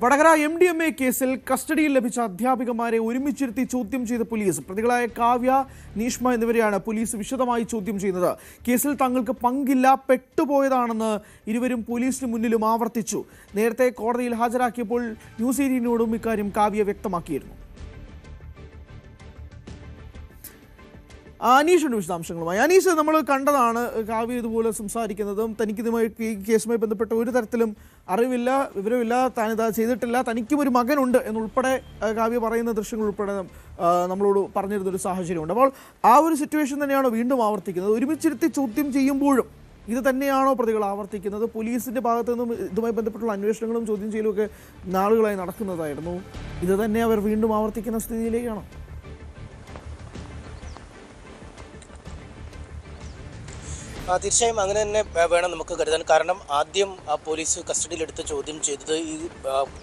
Vadakara MDMA കേസിൽ കസ്റ്റഡിയിൽ ലഭിച്ച അധ്യാപികമാരെ ഒരുമിച്ചിരുത്തി ചോദ്യം ചെയ്ത പോലീസ്. പ്രതികളായ കാവ്യ, നീഷ്മ എന്നിവരെയാണ് പോലീസ് വിശദമായി ചോദ്യം ചെയ്യുന്നത്. കേസിൽ തങ്ങൾക്ക് പങ്കില്ല, പെട്ടുപോയതാണെന്ന് ഇരുവരും പോലീസിന് മുന്നിലും ആവർത്തിച്ചു. നേരത്തെ കോടതിയിൽ ഹാജരാക്കിയപ്പോൾ ന്യൂസ് 18നോടും ഇക്കാര്യം കാവ്യ വ്യക്തമാക്കിയിരുന്നു. അനീഷുണ്ട് വിശദാംശങ്ങളുമായി. അനീഷ്, നമ്മൾ കണ്ടതാണ് കാവ്യ ഇതുപോലെ സംസാരിക്കുന്നതും തനിക്കിതുമായി ഈ കേസുമായി ബന്ധപ്പെട്ട ഒരു തരത്തിലും അറിവില്ല, വിവരമില്ല, താനിത് ചെയ്തിട്ടില്ല, തനിക്കും ഒരു മകനുണ്ട് എന്നുൾപ്പെടെ കാവ്യ പറയുന്ന ദൃശ്യങ്ങൾ ഉൾപ്പെടെ നമ്മളോട് പറഞ്ഞിരുന്നൊരു സാഹചര്യമുണ്ട്. അപ്പോൾ ആ ഒരു സിറ്റുവേഷൻ തന്നെയാണോ വീണ്ടും ആവർത്തിക്കുന്നത്? ഒരുമിച്ചിരുത്തി ചോദ്യം ചെയ്യുമ്പോഴും ഇത് തന്നെയാണോ പ്രതികൾ ആവർത്തിക്കുന്നത്? പോലീസിൻ്റെ ഭാഗത്തു നിന്നും ഇതുമായി ബന്ധപ്പെട്ടുള്ള അന്വേഷണങ്ങളും ചോദ്യം ചെയ്യലും ഒക്കെ നാളുകളായി നടക്കുന്നതായിരുന്നു. ഇത് തന്നെ അവർ വീണ്ടും ആവർത്തിക്കുന്ന സ്ഥിതിയിലേക്കാണോ? തീർച്ചയായും അങ്ങനെ തന്നെ വേണം നമുക്ക് കരുതാൻ. കാരണം ആദ്യം പോലീസ് കസ്റ്റഡിയിലെടുത്ത് ചോദ്യം ചെയ്തത് ഈ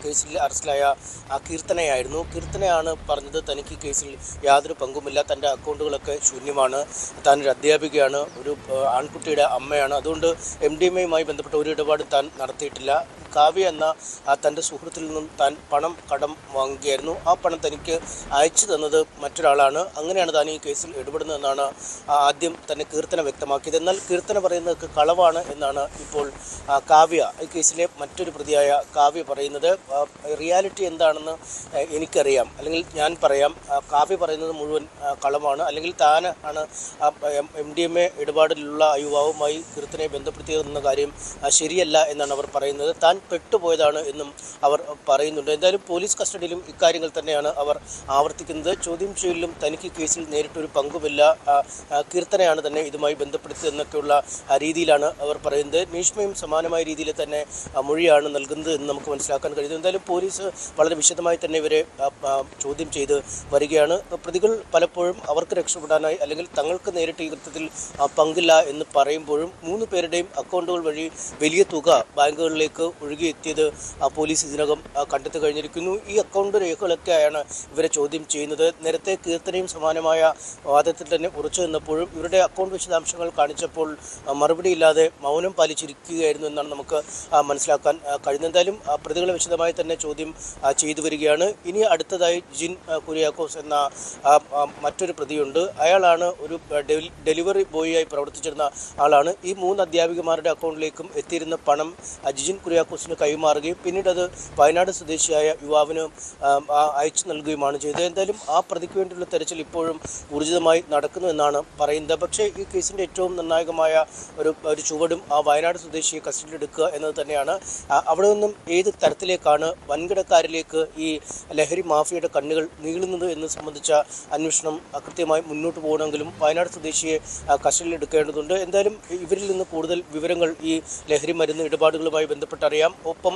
കേസിൽ അറസ്റ്റിലായ കീർത്തനയായിരുന്നു. കീർത്തനയാണ് പറഞ്ഞത് തനിക്ക് ഈ കേസിൽ യാതൊരു പങ്കുമില്ല, തൻ്റെ അക്കൗണ്ടുകളൊക്കെ ശൂന്യമാണ്, താനൊരു അധ്യാപികയാണ്, ഒരു ആൺകുട്ടിയുടെ അമ്മയാണ്, അതുകൊണ്ട് MDMAയുമായി ബന്ധപ്പെട്ട ഒരു ഇടപാടും താൻ നടത്തിയിട്ടില്ല. കാവ്യ എന്ന തൻ്റെ സുഹൃത്തിൽ നിന്നും താൻ പണം കടം വാങ്ങുകയായിരുന്നു. ആ പണം തനിക്ക് അയച്ചു തന്നത് മറ്റൊരാളാണ്. അങ്ങനെയാണ് താൻ ഈ കേസിൽ ഇടപെടുന്നതെന്നാണ് ആദ്യം തന്നെ കീർത്തന വ്യക്തമാക്കിയത്. എന്നാൽ കീർത്തന പറയുന്നതൊക്കെ കളവാണ് എന്നാണ് ഇപ്പോൾ കാവ്യ, ഈ കേസിലെ മറ്റൊരു പ്രതിയായ കാവ്യ പറയുന്നത്. റിയാലിറ്റി എന്താണെന്ന് എനിക്കറിയാം, അല്ലെങ്കിൽ ഞാൻ പറയാം, കാവ്യ പറയുന്നത് മുഴുവൻ കളവാണ്, അല്ലെങ്കിൽ താൻ ആണ് MDMA ഇടപാടിലുള്ള യുവാവുമായി കീർത്തനയെ ബന്ധപ്പെടുത്തിയതെന്ന കാര്യം ശരിയല്ല എന്നാണ് അവർ പറയുന്നത്. താൻ പെട്ടുപോയതാണ് എന്നും അവർ പറയുന്നുണ്ട്. എന്തായാലും പോലീസ് കസ്റ്റഡിയിലും ഇക്കാര്യങ്ങൾ തന്നെയാണ് അവർ ആവർത്തിക്കുന്നത്. ചോദ്യം ചെയ്യലിലും തനിക്ക് കേസിൽ നേരിട്ടൊരു പങ്കുമില്ല, കീർത്തനയാണ് തന്നെ ഇതുമായി ബന്ധപ്പെടുത്തിയെന്നൊക്കെയുള്ള രീതിയിലാണ് അവർ പറയുന്നത്. നീഷ്മയും സമാനമായ രീതിയിൽ തന്നെ മൊഴിയാണ് നൽകുന്നത് എന്ന് നമുക്ക് മനസ്സിലാക്കാൻ കഴിയുന്നു. എന്തായാലും പോലീസ് വളരെ വിശദമായി തന്നെ ഇവരെ ചോദ്യം ചെയ്ത് വരികയാണ്. പ്രതികൾ പലപ്പോഴും അവർക്ക് രക്ഷപ്പെടാനായി അല്ലെങ്കിൽ തങ്ങൾക്ക് നേരിട്ട് ഈ കൃത്യത്തിൽ പങ്കില്ല എന്ന് പറയുമ്പോഴും 3 പേരുടെയും അക്കൗണ്ടുകൾ വഴി വലിയ തുക ബാങ്കുകളിലേക്ക് ഒഴുകിയെത്തിയത് പോലീസ് ഇതിനകം കണ്ടെത്തി കഴിഞ്ഞിരിക്കുന്നു. ഈ അക്കൗണ്ട് രേഖകളൊക്കെയാണ് ഇവരെ ചോദ്യം ചെയ്യുന്നത്. നേരത്തെ കീർത്തനയും സമാനമായ വാദത്തിൽ തന്നെ ഉറച്ചു നിന്നപ്പോഴും ഇവരുടെ അക്കൗണ്ട് വിശദാംശങ്ങൾ കാണിച്ചപ്പോൾ മറുപടിയില്ലാതെ മൗനം പാലിച്ചിരിക്കുകയായിരുന്നു എന്നാണ് നമുക്ക് മനസ്സിലാക്കാൻ കഴിയുന്നത്. എന്തായാലും പ്രതികളെ വിശദമായി തന്നെ ചോദ്യം ചെയ്തു വരികയാണ്. ഇനി അടുത്തതായി ജിൻ കുര്യാക്കോസ് എന്ന മറ്റൊരു പ്രതിയുണ്ട്. അയാളാണ് ഒരു ഡെലിവറി ബോയിയായി പ്രവർത്തിച്ചിരുന്ന ആളാണ്. ഈ 3 അധ്യാപികമാരുടെ അക്കൗണ്ടിലേക്കും എത്തിയിരുന്ന പണം ജിൻ കുര്യാക്കോസിന് കൈമാറുകയും പിന്നീട് അത് വയനാട് സ്വദേശിയായ യുവാവിന് അയച്ചു നൽകുകയുമാണ് ചെയ്തത്. എന്തായാലും ആ പ്രതിക്ക് വേണ്ടിയുള്ള തെരച്ചിൽ ഇപ്പോഴും ഊർജിതമായി നടക്കുന്നു എന്നാണ് പറയുന്നത്. പക്ഷേ ഈ കേസിൻ്റെ ഏറ്റവും നിർണായകമായ ഒരു ചുവടും ആ വയനാട് സ്വദേശിയെ കസ്റ്റഡിയിലെടുക്കുക എന്നത് തന്നെയാണ്. അവിടെ നിന്നും ഏത് തരത്തിലേക്കാണ് വൻകിടക്കാരിലേക്ക് ഈ ലഹരി മാഫിയയുടെ കണ്ണുകൾ നീളുന്നത് എന്ന് സംബന്ധിച്ച അന്വേഷണം കൃത്യമായി മുന്നോട്ട് പോകണമെങ്കിലും വയനാട് സ്വദേശിയെ കസ്റ്റഡിയിലെടുക്കേണ്ടതുണ്ട്. എന്തായാലും ഇവരിൽ നിന്ന് കൂടുതൽ വിവരങ്ങൾ ഈ ലഹരി മരുന്ന് ഇടപാടുകളുമായി ബന്ധപ്പെട്ടറിയാം. ഒപ്പം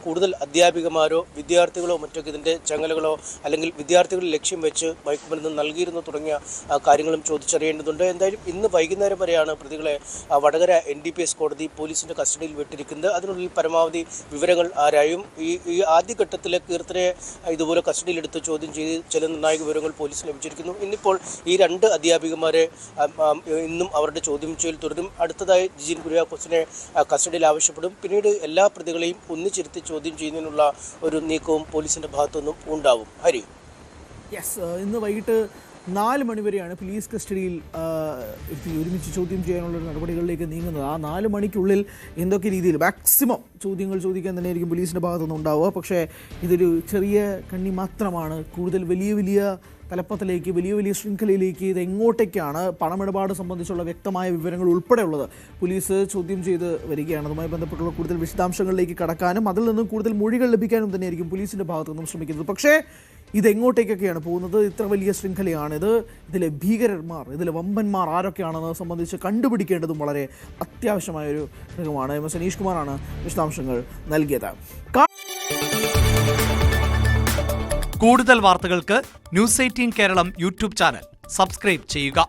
കൂടുതൽ അധ്യാപികമാരോ വിദ്യാർത്ഥികളോ മറ്റൊക്കെ ഇതിൻ്റെ ചങ്ങലകളോ അല്ലെങ്കിൽ വിദ്യാർത്ഥികളെ ലക്ഷ്യം വെച്ച് മയക്കുമരുന്ന് നൽകിയിരുന്നു തുടങ്ങിയ കാര്യങ്ങളും ചോദിച്ചറിയേണ്ടതുണ്ട്. എന്തായാലും ഇന്ന് വൈകുന്നേരം വരെയാണ് പ്രതികളെ വടകര NDPS കോടതി പോലീസിൻ്റെ കസ്റ്റഡിയിൽ വിട്ടിരിക്കുന്നത്. അതിനുള്ളിൽ പരമാവധി വിവരങ്ങൾ ആരായും. ഈ ആദ്യഘട്ടത്തിലെ കീർത്തനയെ ഇതുപോലെ കസ്റ്റഡിയിലെടുത്ത് ചോദ്യം ചെയ്ത് ചില നിർണായക വിവരങ്ങൾ പോലീസിന് ലഭിച്ചിരിക്കുന്നു. ഇന്നിപ്പോൾ ഈ 2 അധ്യാപികമാരെ ഇന്നും അവരുടെ ചോദ്യം ചെയ്യൽ തുടരും. അടുത്തതായി ജിൻ കുര്യാക്കോസിനെ കസ്റ്റഡിയിൽ ആവശ്യപ്പെടും. പിന്നീട് എല്ലാ പ്രതികളെയും ഒന്നിച്ചിരുത്തി ചോദ്യം ചെയ്യുന്നതിനുള്ള ഒരു നീക്കവും പോലീസിൻ്റെ ഭാഗത്തുനിന്നും ഉണ്ടാവും. ഹരി, ഇന്ന് വൈകിട്ട് 4 മണിവരെയാണ് പോലീസ് കസ്റ്റഡിയിൽ ഒരുമിച്ച് ചോദ്യം ചെയ്യാനുള്ള നടപടികളിലേക്ക് നീങ്ങുന്നത്. ആ 4 മണിക്കുള്ളിൽ എന്തൊക്കെ രീതിയിൽ മാക്സിമം ചോദ്യങ്ങൾ ചോദിക്കാൻ തന്നെയായിരിക്കും പോലീസിൻ്റെ ഭാഗത്തുനിന്ന് ഉണ്ടാവുക. പക്ഷേ ഇതൊരു ചെറിയ കണ്ണി മാത്രമാണ്. കൂടുതൽ വലിയ തലപ്പത്തിലേക്ക്, വലിയ ശൃംഖലയിലേക്ക് ഇത് എങ്ങോട്ടേക്കാണ് പണമിടപാട് സംബന്ധിച്ചുള്ള വ്യക്തമായ വിവരങ്ങൾ ഉൾപ്പെടെയുള്ളത് പോലീസ് ചോദ്യം ചെയ്ത് വരികയാണ്. അതുമായി ബന്ധപ്പെട്ടുള്ള കൂടുതൽ വിശദാംശങ്ങളിലേക്ക് കടക്കാനും അതിൽ നിന്നും കൂടുതൽ മൊഴികൾ ലഭിക്കാനും തന്നെയായിരിക്കും പോലീസിൻ്റെ ഭാഗത്തു നിന്നും ശ്രമിക്കുന്നത്. പക്ഷേ ഇതെങ്ങോട്ടേക്കൊക്കെയാണ് പോകുന്നത്? ഇത്ര വലിയ ശൃംഖലയാണിത്. ഇതിലെ ഭീകരന്മാർ, ഇതിലെ വമ്പന്മാർ ആരൊക്കെയാണെന്നത് സംബന്ധിച്ച് കണ്ടുപിടിക്കേണ്ടതും വളരെ അത്യാവശ്യമായൊരു ഘടകമാണ്. MS അനീഷ് കുമാറാണ് വിശദാംശങ്ങൾ നൽകിയത്. കൂടുതൽ വാർത്തകൾക്ക് News 18 Keralam YouTube channel subscribe ചെയ്യുക.